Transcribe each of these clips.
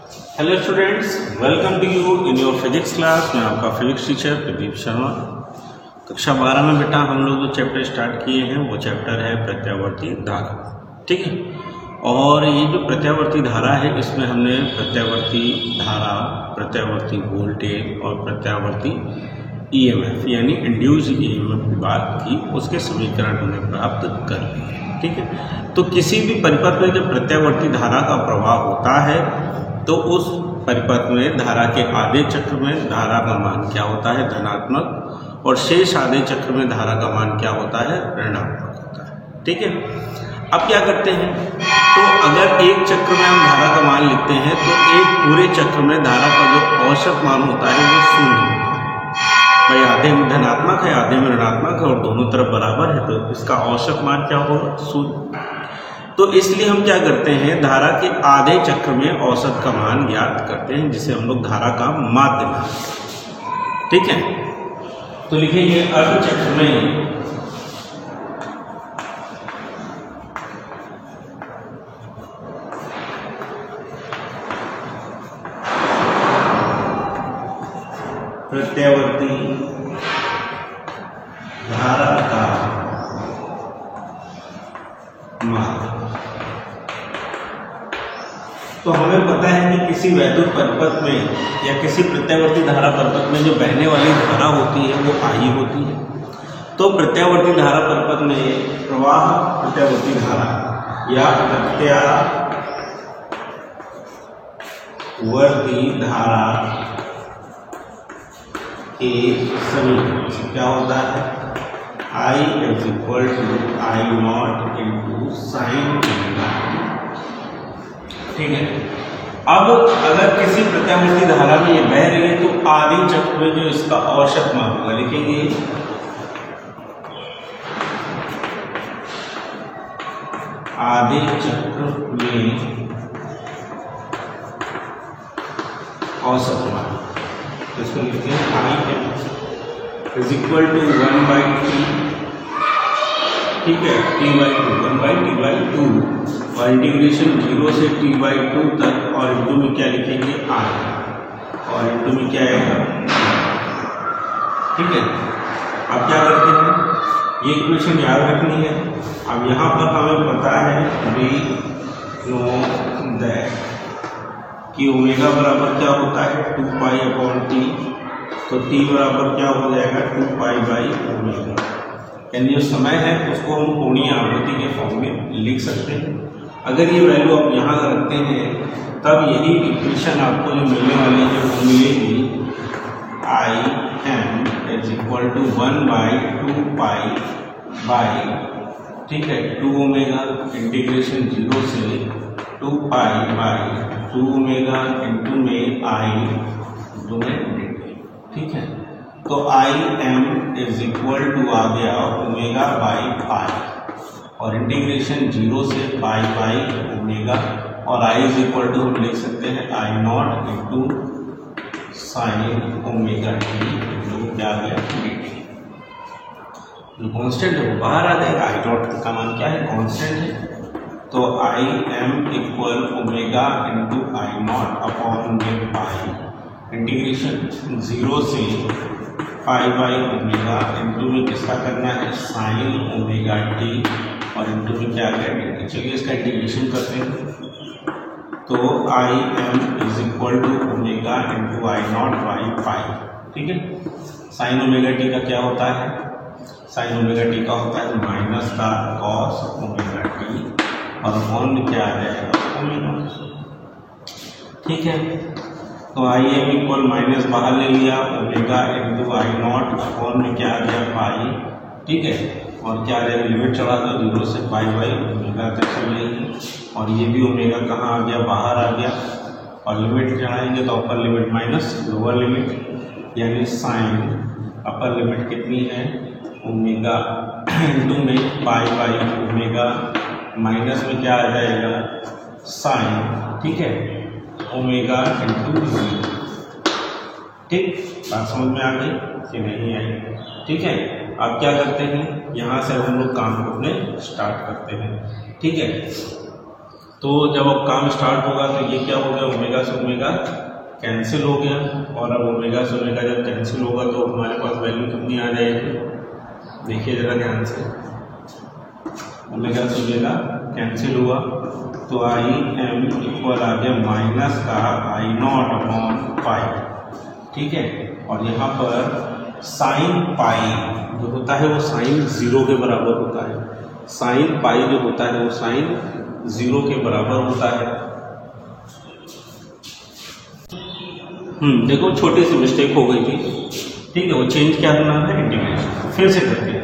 Hello students, welcome to you in your physics class. मैं आपका physics teacher Pradeep Sharma. कक्षा 12 में बेटा हम लोग जो चैप्टर स्टार्ट किए हैं वो चैप्टर है प्रत्यावर्ती धारा। ठीक है, और ये जो प्रत्यावर्ती धारा है इसमें हमने प्रत्यावर्ती धारा, प्रत्यावर्ती वोल्टेज और प्रत्यावर्ती ईएमएफ यानी इंड्यूस्ड ईएमएफ की बात की, उसके समीकरण हमने प्राप्त कर लिए। ठीक है, तो किसी भी परिपथ में जब प्रत्यावर्ती धारा का प्रवाह होता है तो उस परिपथ में धारा के आधे चक्र में धारा का मान क्या होता है, धनात्मक, और शेष आधे चक्र में धारा का मान क्या होता है, ऋणात्मक होता है। ठीक है, अब क्या करते हैं, तो अगर एक चक्र में हम धारा का मान लिखते हैं तो एक पूरे चक्र में धारा का जो औसत मान होता है वो शून्य होता है। भाई आधे में धनात्मक है, आधे में ऋणात्मक है और दोनों तरफ बराबर है, तो इसका औसत मान क्या होगा, शून्य। तो इसलिए हम क्या करते हैं, धारा के आधे चक्र में औसत का मान ज्ञात करते हैं, जिसे हम लोग धारा का माध्य मानते हैं। ठीक है, तो लिखेंगे अर्ध चक्र में प्रत्यावर्ती धारा का मान। तो हमें पता है कि किसी वैद्युत परिपथ में या किसी प्रत्यावर्ती धारा परिपथ में जो बहने वाली धारा होती है वो आई होती है। तो प्रत्यावर्ती धारा परिपथ में प्रवाह प्रत्यावर्ती धारा या प्रत्यावर्ती धारा के समीकरण से क्या होता है, I is equal to I naught into sin omega. ठीक है, अब अगर किसी प्रत्यावर्ती धारा में ये बह रही है तो आधे चक्र में जो इसका औसत मान होगा, लिखेंगे आधे चक्र में औसत मान, तो इसको लिखते हैं I is equal to 1/t। ठीक है, t/2, 1/t/2 और इंटीग्रेशन 0 से t/2 तक, और इंटू में क्या लिखेंगे I, और इंटू में क्या आएगा। ठीक है, अब क्या करते हैं, ये इक्वेशन याद रखनी है। अब यहाँ पर हमें पता है कि ओमेगा बराबर क्या होता है, 2π/t, तो t बराबर क्या हो जाएगा, 2π/ओमेगा। यानी जो समय है उसको हम कोणीय आवृत्ति के फॉर्म में लिख सकते हैं। अगर ये वैल्यू आप यहाँ रखते हैं तब यही इक्वेशन आपको जो मिलने वाली है वो मिलेगी, Im is equal to 1/2π ठीक है 2 ओमेगा इंटीग्रेशन 0 से 2π/2 ओमेगा इंटू में I में। ठीक है, तो Im इज इक्वल टू आ गया ओमेगा/π, और इंटीग्रेशन 0 से π/ओमेगा, और I इज इक्वल टू हम लिख सकते हैं I not into sine omega T, जो क्या आ गया dt। जो कॉन्स्टेंट है वो बाहर आ जाएगा, I नॉट का मान क्या है, कॉन्स्टेंट है। तो Im equal omega into I not upon में पाई, इंटीग्रेशन 0 से π/ओमेगा इंटू में किसका करना है, साइन ओमेगा टी, और इंटू में क्या आ गया dt। चलिए इसका इंटीग्रेशन करते हैं। तो Im is equal to omega into I naught pi. ठीक है, साइन ओमेगा टी का क्या होता है, साइन ओमेगा टी का होता है माइनस का कॉस ओमेगा टी, और अपॉन में क्या आ जाएगा, ओमेगा। ठीक है, तो Im इक्वल माइनस बाहर ले लिया, omega into I not upon में क्या आ गया, पाई। ठीक है, और क्या आ जाएगा, लिमिट चढ़ा दो 0 से π/ओमेगा तक चल रही है, और ये भी ओमेगा कहाँ आ गया, बाहर आ गया, और लिमिट चढ़ाएंगे तो upper limit minus lower limit, यानी साइन अपर लिमिट कितनी है, ओमेगा इंटू में π/ओमेगा, माइनस में क्या आ जाएगा, साइन। ठीक है, ओमेगा इंटू 0। ठीक, बात समझ में आ गई कि नहीं आई। ठीक है, अब क्या करते हैं, यहाँ से हम लोग काम को अपने स्टार्ट करते हैं। ठीक है, तो जब अब काम स्टार्ट होगा तो ये क्या हो गया, ओमेगा से ओमेगा कैंसिल हो गया, और अब ओमेगा से ओमेगा जब कैंसिल होगा तो हमारे पास वैल्यू कितनी आ जाएगी, देखिए जरा ध्यान से, ओमेगा से ओमेगा कैंसिल हुआ तो आई एम इक्वल आ गया माइनस का आई नॉट अपॉन पाई, ठीक है। और यहाँ पर साइन पाई जो होता है वो साइन 0 के बराबर होता है, साइन पाई जो होता है वो साइन 0 के बराबर होता है। देखो छोटी सी मिस्टेक हो गई थी, ठीक है, वो चेंज क्या करना है, इंटीग्रेशन, फिर से करते हैं।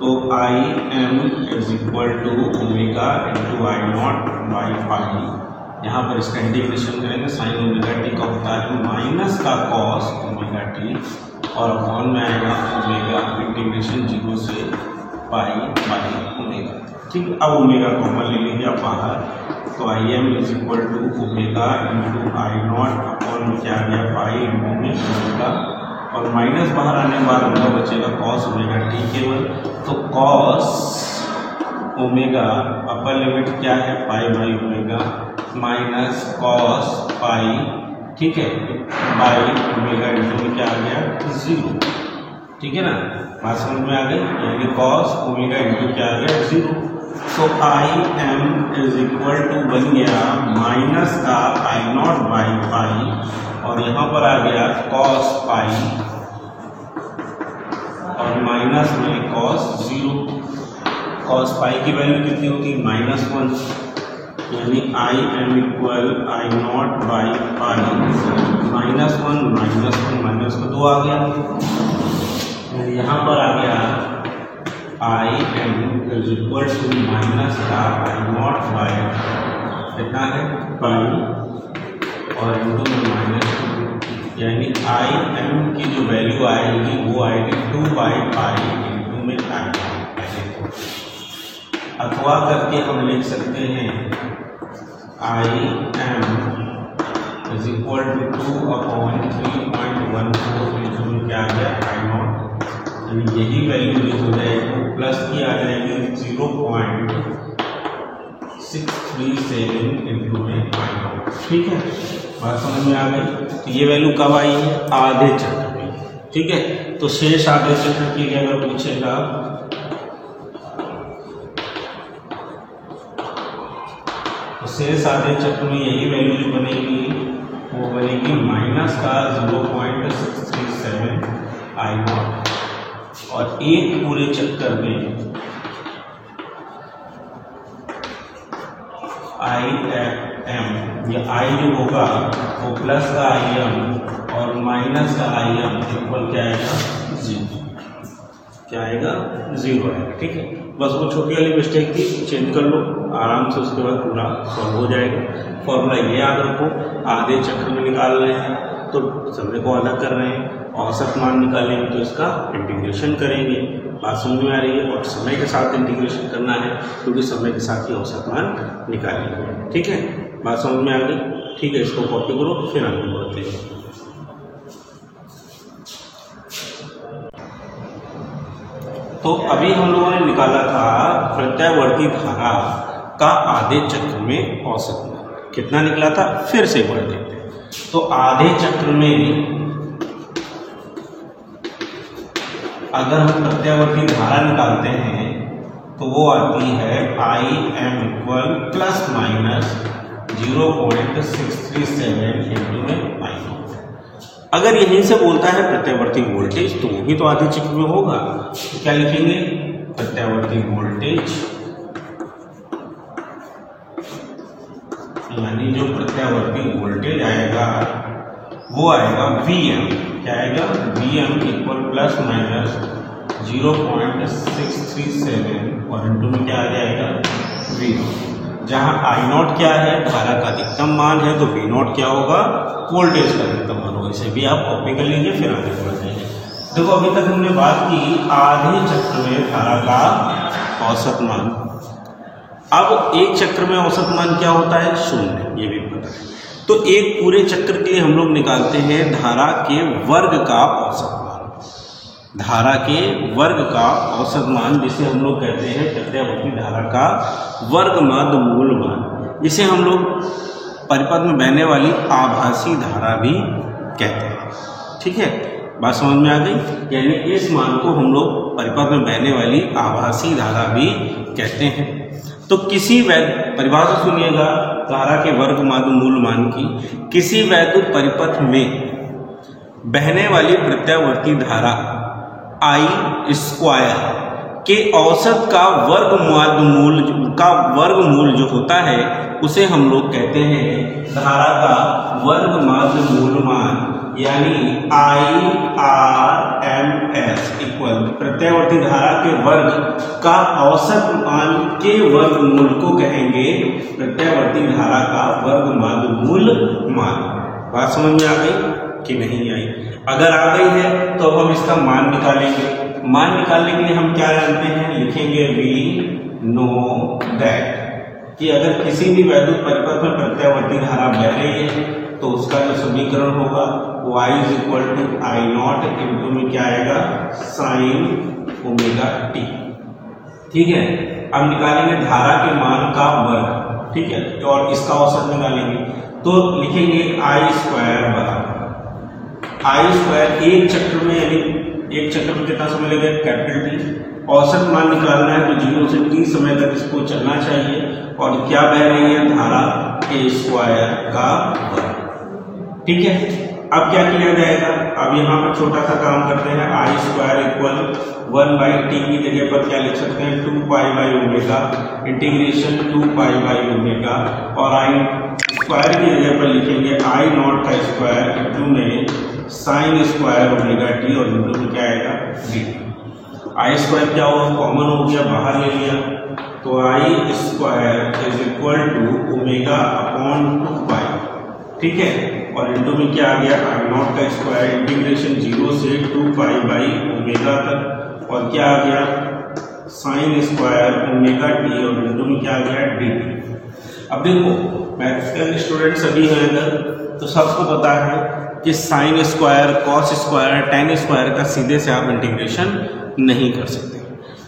तो I M is equal to omega into I naught by pi, यहाँ पर इसका इंटीग्रेशन करेंगे, साइन ओमेगा टी का होता है माइनस का कॉस ओमेगा टी, और अपॉन में आएगा ओमेगा इंटीग्रेशन 0 से पाई बाई ओमेगा, ठीक है। अब ओमेगा कॉमन ले लीजिए आप बाहर, तो I M is equal to omega into I naught upon में क्या आ गया पाई इंटू में ओमेगा, और माइनस बाहर आने के बाद हमारा बचेगा कॉस ओमेगा टी केवल, तो कॉस ओमेगा अपर लिमिट क्या है pi by omega minus cos pi, ठीक है, बाई ओमेगा इंटू में क्या आ गया 0, ठीक है ना, बात समझ में आ गई, यानी कॉस ओमेगा इंटू क्या आ गया 0। तो I M is equal to बन गया माइनस का आई नॉट बाई पाई, और यहाँ पर आ गया कॉस पाई और माइनस में कॉस 0, कॉस पाई की वैल्यू कितनी होती है -1, यानी I M equal I naught by pi -1 minus का 2 आ गया, यहाँ पर आ गया I M is equal to minus का आई नॉट बाई कितना है पाई और इंटू में -2, यानी आई एम की जो वैल्यू आएगी वो आएगी 2 बाई पाई इंटू में आई, अथवा करके हम लिख सकते हैं I M is equal to 2 upon 3.14 into में क्या आ गया आई नॉट, यानी यही वैल्यू जो हो जाएगी वो प्लस की आ जाएगी 0.637 इंटू में आई नॉट, ठीक है, बात समझ में आ गई। तो ये वैल्यू कब आई है, आधे चक्र में, ठीक है। तो शेष आधे चक्र के लिए अगर पूछेगा तो शेष आधे चक्र में यही वैल्यू जो बनेगी वो बनेगी माइनस का 0.637 आई नॉट, और एक पूरे चक्कर में आई एम, ये आई जो होगा वो प्लस का आई एम और माइनस का आई एम इक्वल क्या आएगा 0, क्या आएगा 0 आएगा, ठीक है। बस वो छोटी वाली मिस्टेक थी, चेंज कर लो आराम से, उसके बाद पूरा सॉल्व हो जाएगा। फॉर्मूला ये याद रखो, आधे चक्र में निकाल रहे हैं तो समय को अलग कर रहे हैं, औसत मान निकालेंगे तो इसका इंटीग्रेशन करेंगे, बात समझ में आ रही है, और समय के साथ इंटीग्रेशन करना है क्योंकि समय के साथ ही औसत मान निकालेंगे, ठीक है, बात समझ में आ गई, ठीक है। इसको कॉपी करो फिर आगे बढ़ते हैं। तो अभी हम लोगों ने निकाला था प्रत्यावर्ती धारा का आधे चक्र में औसत मान, कितना निकला था फिर से पढ़ देते हैं। तो आधे चक्र में अगर हम प्रत्यावर्ती धारा निकालते हैं तो वो आती है आई M equal plus minus 0.637 into में आई नॉट। अगर यहीं से बोलता है प्रत्यावर्ती वोल्टेज तो वो भी तो आधे चक्र में होगा, तो क्या लिखेंगे प्रत्यावर्ती वोल्टेज, यानी जो प्रत्यावर्ती वोल्टेज आएगा वो आएगा Vm, क्या आएगा Vm इक्वल प्लस माइनस 0.637 और इंटू में क्या आ जाएगा V0, जहाँ I नॉट क्या है धारा का अधिकतम मान है तो V नॉट क्या होगा वोल्टेज का अधिकतम मान होगा। इसे भी आप कॉपी कर लीजिए फिर आगे बढ़ जाइए। देखो अभी तक हमने बात की आधे चक्र में धारा का औसत मान, अब एक चक्र में औसत मान क्या होता है 0, ये भी पता है। तो एक पूरे चक्र के लिए हम लोग निकालते हैं धारा के वर्ग का औसत मान, धारा के वर्ग का औसत मान जिसे हम लोग कहते हैं प्रत्यावर्ती धारा का वर्ग माध्य मूल मान। जिसे हम लोग परिपथ में बहने वाली आभासी धारा भी कहते हैं। ठीक है, बात समझ में आ गई। यानी इस मान को हम लोग परिपथ में बहने वाली आभासी धारा भी कहते हैं। तो किसी परिभाषा सुनिएगा धारा के वर्ग मूल मान की। किसी वैद्युत परिपथ में बहने वाली प्रत्यावर्ती धारा I स्क्वायर के औसत का वर्गमूल जो होता है उसे हम लोग कहते हैं धारा का वर्गमाध्य मूल मान, यानी IRMS इक्वल प्रत्यावर्ती धारा के वर्ग का औसत मान के वर्गमूल को कहेंगे प्रत्यावर्ती धारा का वर्गमाध्य मूल मान। बात समझ में आ गई कि नहीं आई? अगर आ गई है तो अब हम इसका मान निकालेंगे। मान निकालने के लिए हम क्या जानते हैं? लिखेंगे वी नो दैट कि अगर किसी भी वैद्युत परिपथ में प्रत्यावर्ती धारा बह रही है तो उसका जो समीकरण होगा वो I = I0 इंटू में क्या आएगा sin ओमेगा t। ठीक है, अब निकालेंगे धारा के मान का वर्ग। ठीक है, और इसका औसत निकालेंगे तो लिखेंगे I स्क्वायर बराबर I स्क्वायर एक चक्र में, यानी एक चक्र में कितना समय लगेगा कैपिटल T। औसत मान निकालना है तो 0 से t समय तक इसको चलना चाहिए। और क्या बह रही है? धारा A स्क्वायर का वर्ग। ठीक है, अब क्या किया जाएगा? अब यहाँ पर छोटा सा काम करते हैं। I स्क्वायर इक्वल 1/t की जगह पर क्या लिख सकते हैं 2π/ओमेगा इंटीग्रेशन 2π/ओमेगा, और I स्क्वायर की जगह पर लिखेंगे I0 का स्क्वायर इंटू में साइन स्क्वायर ओमेगा t, और इंटू में क्या आएगा dt। I स्क्वायर क्या होगा? कॉमन हो गया, बाहर ले लिया तो I स्क्वायर = ओमेगा अपॉन 2π। ठीक है, और इंटू में क्या आ गया I0 का स्क्वायर इंटीग्रेशन 0 से 2π/ओमेगा तक, और क्या आ गया साइन स्क्वायर ओमेगा t, और इंटू में क्या आ गया dt। अब देखो मैथ्स के स्टूडेंट सभी हैं अगर तो सबको पता है कि sine square, cos square, ten square का सीधे से आप इंटीग्रेशन नहीं कर सकते।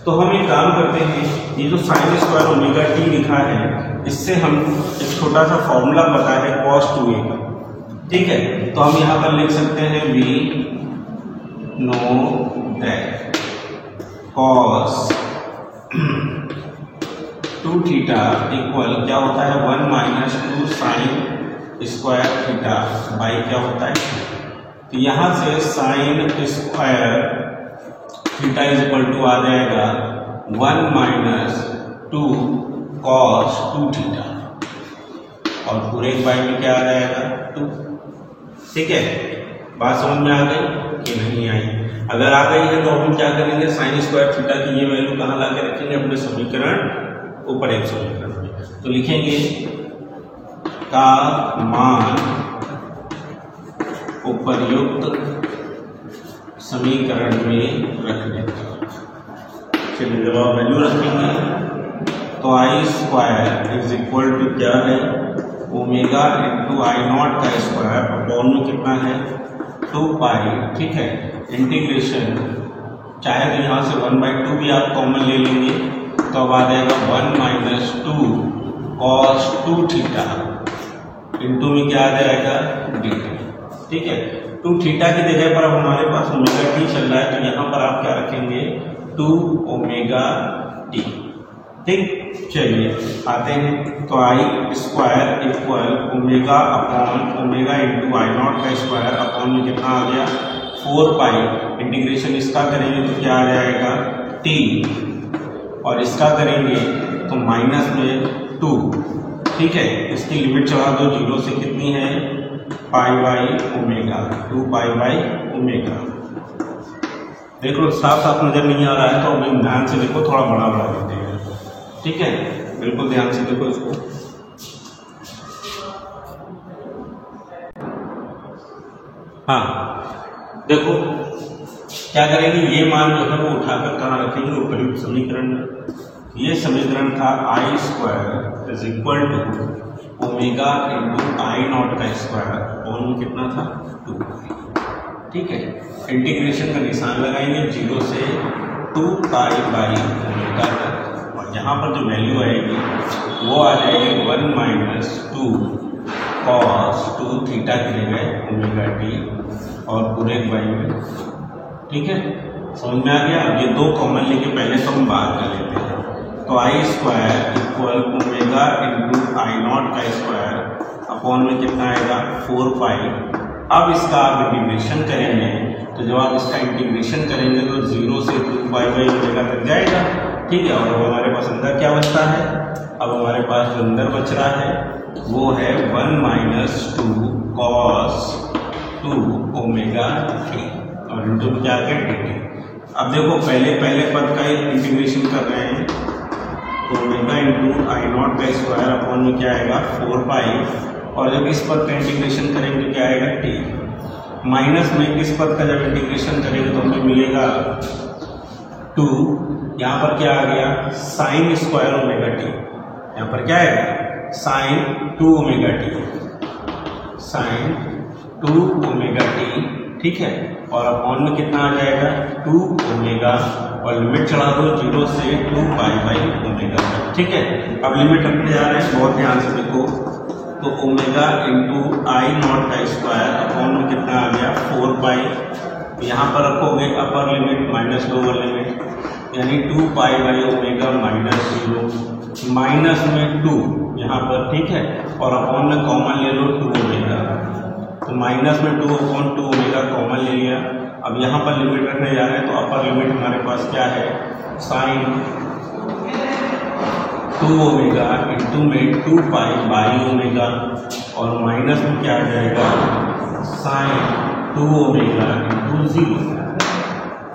तो हम एक काम करते हैं, ये जो साइन स्क्वायर ओमेगा t लिखा है इससे हम एक छोटा सा फॉर्मूला पता है cos 2a का। ठीक है, तो हम यहाँ पर लिख सकते हैं we know that cos 2 theta equal क्या होता है 1 - 2 साइन स्क्वायर थीटा बाई क्या होता है। तो यहाँ से साइन स्क्वायर थीटा = आ जाएगा 1 - 2 cos 2 थीटा, और पूरे बाई में क्या आ जाएगा 2। ठीक है, बात समझ में आ गई कि नहीं आई? अगर आ गई है तो हम क्या करेंगे साइन स्क्वायर थीटा की ये वैल्यू कहाँ ला के रखेंगे? अपने समीकरण ऊपर एक समीकरण में। तो लिखेंगे का मान उपर्युक्त समीकरण में रखने का। चलिए जब आप वैल्यू रखेंगे तो I स्क्वायर = क्या है ओमेगा इंटू I0 का स्क्वायर अपॉन में कितना है 2π। ठीक है, इंटीग्रेशन चाहे तो यहाँ से 1/2 भी आप कॉमन ले लेंगे तो अब आ जाएगा 1 - 2 cos 2 थीटा इंटू में क्या आ जाएगा dt। ठीक है, 2 थीटा की जगह पर अब हमारे पास ओमेगा t चल रहा है तो यहाँ पर आप क्या रखेंगे 2 ओमेगा t। ठीक, चलिए आते हैं तो I square equal omega upon omega into I0 का स्क्वायर अपॉन में कितना आ गया 4π। इंटीग्रेशन इसका करेंगे तो क्या आ जाएगा t, और इसका करेंगे तो माइनस में 2। ठीक है, इसकी लिमिट चढ़ा दो 0 से कितनी है π/ओमेगा 2π/ओमेगा। देख लो साफ साफ नजर नहीं आ रहा है तो अभी ध्यान से देखो, थोड़ा बड़ा बड़ा देते हैं। ठीक है, बिल्कुल ध्यान से देखो इसको। हाँ देखो क्या करेंगे, ये मान जो है वो उठाकर कहाँ रखेंगे उपयुक्त समीकरण में। ये समीकरण था I square = omega into I0 का स्क्वायर और में कितना था 2। ठीक है, इंटीग्रेशन का निशान लगाएंगे 0 से 2π/ओमेगा तक, और यहाँ पर जो वैल्यू आएगी वो आ जाएगी 1 माइनस 2 cos 2 थीटा की जगह ओमेगा टी और पूरे बाई में। ठीक है, समझ में आ गया। अब ये दो कॉमन लेके पहले तो हम बात कर लेते हैं। तो I square equal omega into I naught का स्क्वायर अपॉन में कितना आएगा 4 पाई। अब इसका आप इंटीग्रेशन करेंगे तो जब आप इसका इंटीग्रेशन करेंगे तो 0 से 2 पाई बाई ओमेगा तक जाएगा। ठीक है, और अब हमारे पास अंदर क्या बचता है, अब हमारे पास जो अंदर बच रहा है वो है 1 माइनस 2 cos 2 ओमेगा टी और इंटू में क्या है टी। अब देखो पहले पद का इंटीग्रेशन कर रहे हैं तो ओमेगा इंटू आई नॉट का स्क्वायर अपॉन में क्या आएगा 4 पाई, और जब इस पद का इंटीग्रेशन करेंगे तो क्या आएगा टी। माइनस में इस पद का जब इंटीग्रेशन करेंगे तो हमें मिलेगा 2, यहाँ पर क्या आ गया साइन स्क्वायर ओमेगा टी, यहाँ पर क्या आएगा sine 2 omega T, sine 2 omega T. ठीक है, और अपॉन में कितना आ जाएगा 2 ओमेगा और लिमिट चढ़ा दो 0 से 2 पाई बाई ओमेगा। ठीक है, अब लिमिट रखने जा रहे हैं, बहुत ध्यान से देखो। तो ओमेगा इंटू आई नॉट का स्क्वायर अपॉन में कितना आ गया 4 पाई, यहाँ पर रखोगे upper limit minus lower limit, यानी 2 pi by omega minus 0 minus में 2 यहाँ पर। ठीक है, और अपॉन में कॉमन ले लो 2 ओमेगा, तो माइनस में 2 अपॉन 2 ओमेगा कॉमन ले लिया। अब यहाँ पर लिमिट रखने जा रहे हैं तो अपर लिमिट हमारे पास क्या है साइन 2 ओमेगा इंटू में 2 पाई बाई ओमेगा, और माइनस में क्या आ जाएगा साइन 2 ओमेगा इंटू 0।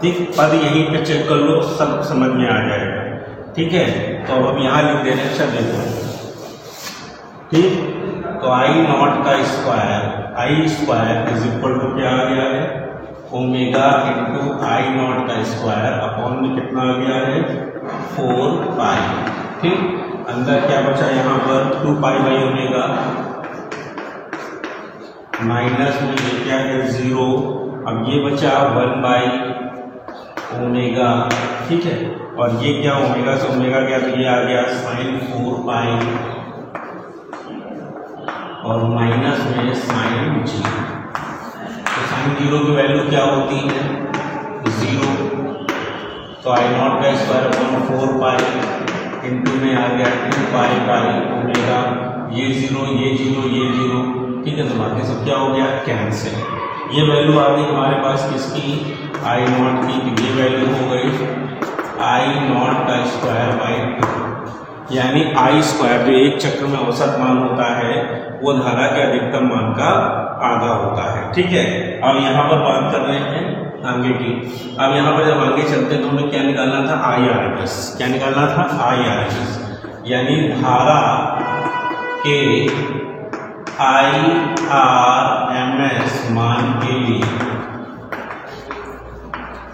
ठीक, पद यहीं पे चेक कर लो, सब समझ में आ जाएगा। ठीक है, तो अब यहाँ लिख दे रहे हैं, अच्छा देखो। ठीक, तो आई नॉट का square, I square is equal to क्या आ गया है ओमेगा इंटू आई नॉट का स्क्वायर अपॉन में कितना आ गया है 4 पाई। ठीक, अंदर क्या बचा यहाँ पर 2 पाई बाई ओमेगा, माइनस में ये क्या है 0, अब ये बचा 1 बाई ओमेगा। ठीक है, और ये क्या ओमेगा से ओमेगा गया तो ये आ गया साइन 4 पाई और माइनस में साइन 0। तो साइन 0 की वैल्यू क्या होती है 0, तो आई नॉट का स्क्वायर अपॉन 4 पाई इंटू में आ गया 2 पाई बाई ओमेगा, ये 0 ये 0 ये 0। ठीक है, तो बाकी सब क्या हो गया कैंसिल। ये वैल्यू आ गई हमारे पास किसकी आई नॉट की, ये वैल्यू हो गई आई नॉट का स्क्वायर बाई 2, यानी आई स्क्वायर जो एक चक्र में औसत मान होता है वो धारा के अधिकतम मान का आधा होता है। ठीक है, अब यहाँ पर बात कर रहे हैं आगे की। अब यहाँ पर जब आगे चलते हैं तो हमें क्या निकालना था IRMS, क्या निकालना था IRMS, यानी धारा के IRMS मान के लिए,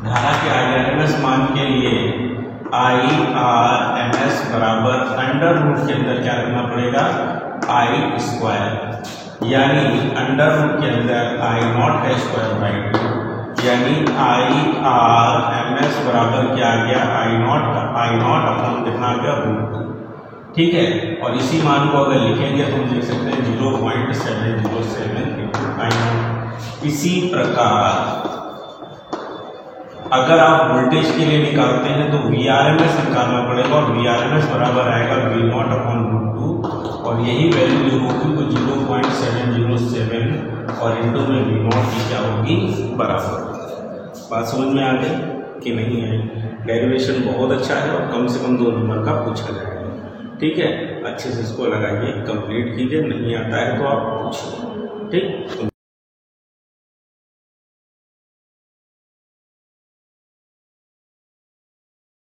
धारा के IRMS मान के लिए IRMS बराबर अंडर रूट के अंदर क्या रखना पड़ेगा आई स्क्वायर, यानी अंडर रूट के अंदर आई नॉट का स्क्वायर बाई 2, यानी IRMS बराबर क्या आ गया आई नॉट अपॉन कितना आ गया √2। ठीक है, और इसी मान को अगर लिखेंगे तो हम लिख सकते हैं 0.707 इंटू आई नॉट। इसी प्रकार अगर आप वोल्टेज के लिए निकालते हैं तो VRMS निकालना पड़ेगा, और VRMS बराबर आएगा V0 अपॉन √2, और यही वैल्यू जो होगी वो 0.707 और इंटू में V0 की क्या होगी बराबर। बात समझ में आ गई कि नहीं है? डेरिवेशन बहुत अच्छा है और कम से कम 2 नंबर का पूछा जाएगा। ठीक है, अच्छे से इसको लगाइए, कंप्लीट कीजिए, नहीं आता है तो आप पूछिए। ठीक।